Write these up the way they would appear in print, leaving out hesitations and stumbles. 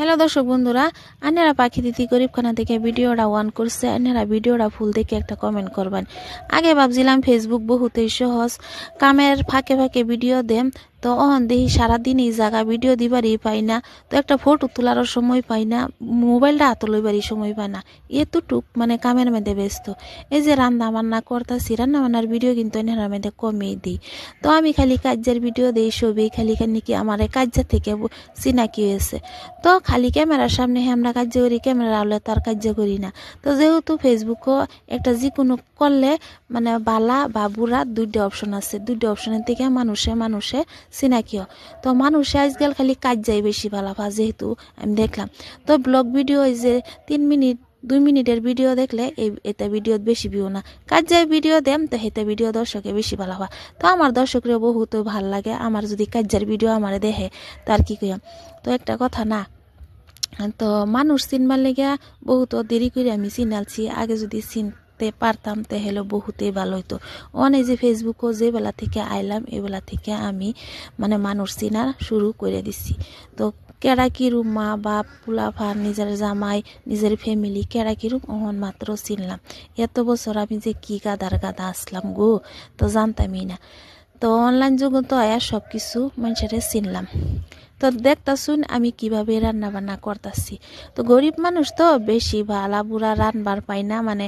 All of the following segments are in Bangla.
হ্যালো দর্শক বন্ধুরা, আন্যারা পাখি দিদি গরিবখানা থেকে ভিডিওটা ওয়ান করছে। আন্যারা ভিডিওটা ফুল দেখে একটা কমেন্ট করবেন। আগে ভাবছিলাম ফেসবুক বহুতেই সহজ, কামের ফাঁকে ফাঁকে ভিডিও দেম, তো অহন দেখি সারাদিন এই জায়গা ভিডিও দিবারই পাই না, তো একটা ফটো তোলারও সময় পাই না, মোবাইলটা হাতে লইবারই সময় পাই না, এতটুক মানে কামের মধ্যে ব্যস্ত। এই যে রান্না বান্না করতেছি, রান্না বান্নার ভিডিও কিন্তু এনার মধ্যে কমেই দিই। তো আমি খালি কাজের ভিডিও দিই, ছবি খালি নাকি আমার কাজের থেকে চিনাকি হয়েছে। তো খালি ক্যামেরার সামনে আমরা কার্য করি, ক্যামেরা আলে তার কার্য করি না। তো যেহেতু ফেসবুকও একটা যে কোনো করলে মানে বালা বা বুড়া দুইটা অপশন আছে, দুইটা অপশনের থেকে মানুষে চিনাকিও। তো মানুষে আজকাল খালি কাজ যায় বেশি ভালো পা, যেহেতু আমি দেখলাম। তো ব্লগ ভিডিও যে 3 মিনিট 2 মিনিটের ভিডিও দেখলে এতে ভিডিও বেশি ভিউ না, কাজ যায় ভিডিও দেম, তো হেতে ভিডিও দর্শকে বেশি ভালো হয়। তো আমার দর্শকরা বহুত ভাল লাগে, আমার যদি কাজের ভিডিও আমার দেখে তার কি কইম। তো একটা কথা না, তো মানুষ চিনবার লেগে বহুত দেরি করে আমি চিনালছি, আগে যদি চিনতে পারতাম তাহলে বহুতেই ভালো হইতো। অনেক যে ফেসবুকও যে বেলা থেকে আইলাম এই বেলা থেকে আমি মানে মানুষ চিনা শুরু করে দিছি। তো কেডা কিরূপ মা বাপ পোলাফান নিজের জামাই নিজের ফ্যামিলি কেডা কিরূপ অহন মাত্র চিনলাম। এত বছর আমি যে কি গাদার গাদা আসলাম গো, তো জানতামই না। তো অনলাইন যুগে তো আয়া সব কিছু মানুষের চিনলাম। তো দেখতাছুন আমি কিভাবে রান্না বান্না করতেছি। তো গরিব মানুষ তো বেশি ভালা বুড়া রানবার পাই না, মানে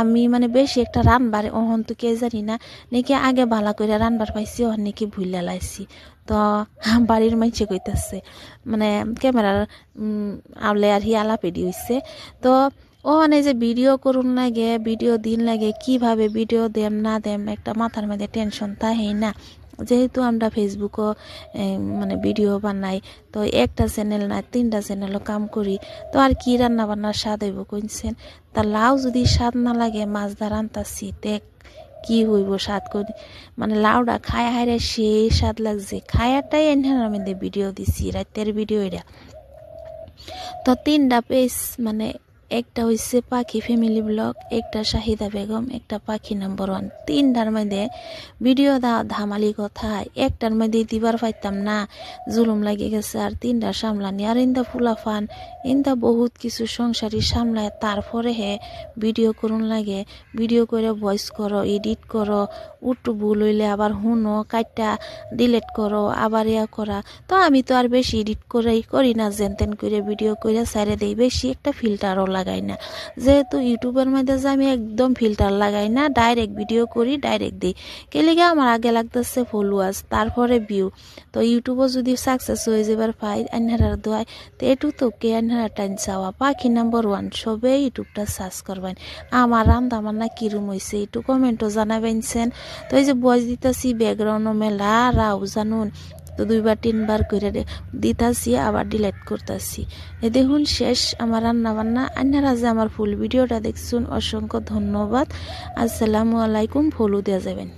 আমি মানে বেশি একটা রানবার অহন তো কে জানি না নাকি আগে ভালা করে রানবার পাইছি, অহন নাকি ভুইলা লাইছি। তো বাড়ির মানুষে কইতাছে মানে ক্যামেরার আওলে আর হি আলাপেডি হইছে। তো ওখানে যে ভিডিও করুন লাগে, ভিডিও দিন লাগে, কিভাবে ভিডিও দেম না দেম একটা মাথার মধ্যে টেনশন তাই না। যেহেতু আমরা ফেসবুকও মানে ভিডিও বানাই, তো একটা চ্যানেল না 3টা চ্যানেলও কাম করি, তো আর কি রান্না বান্নার স্বাদ হইব কইছেন। তা লাউ যদি স্বাদ না লাগে মাছ দা রান্তাছি দেখ কি হইব স্বাদ করি, মানে লাউটা খায় হাইরে সেই স্বাদ লাগছে, খায়াটাই এনহার মধ্যে ভিডিও দিছি, রাতের ভিডিও এটা। তো 3টা পেজ, মানে একটা হইছে পাখি ফ্যামিলি ব্লগ, একটা শাহিদা বেগম, একটা পাখি নাম্বার 1, 3টার মধ্যে ভিডিও ধামালি কথা, একটার মধ্যে দিবার পাইতাম না, জুলুম লাগে গেছে। আর 3টা সামলানি, আর ইন্দা ফুলাফান ইন্দা বহুত কিছু সংসারী সামলায়, তারপরে ভিডিও করুন লাগে, ভিডিও করে ভয়েস করো, এডিট করো, উটু ভুল হইলে আবার হুনো কাইটা ডিলেট করো, আবার ইয়া করা। তো আমি তো আর বেশি এডিট করি না, যেন তেন করে ভিডিও করে সাইরে দেই, বেশি একটা ফিল্টারও লাগাই না। যেহেতু ইউটিউবের মধ্যে যে আমি একদম ফিল্টার লাগাই না, ডাইরেক্ট ভিডিও করি ডাইরেক্ট দিই। কেলিগে আমার আগে লাগতেছে ফলোয়ার্স তারপরে ভিউ। তো ইউটিউবও যদি সাকসেস হয়ে যাবার পাই আন্হারার দোয়ায়, তো এটু তো কে আন্হারা টাইম চাওয়া পাখি নাম্বার 1 সবে ইউটিউবটা সার্চ করবেন। আমার রান্না বান্না কিরম হয়েছে একটু কমেন্টও জানাবেনছেন। তো এই যে বয়স দিতেছি ব্যাকগ্রাউন্ডও মেলা রাও জানুন, তো 2বার 3বার করে দিতাছি আবার ডিলেট করতেছি। এ দেখুন শেষ আমার রান্না বান্না। আপনারা যে আমার ফুল ভিডিওটা দেখছুন অসংখ্য ধন্যবাদ। আসসালামু আলাইকুম। ফলো দেওয়া যাবেন।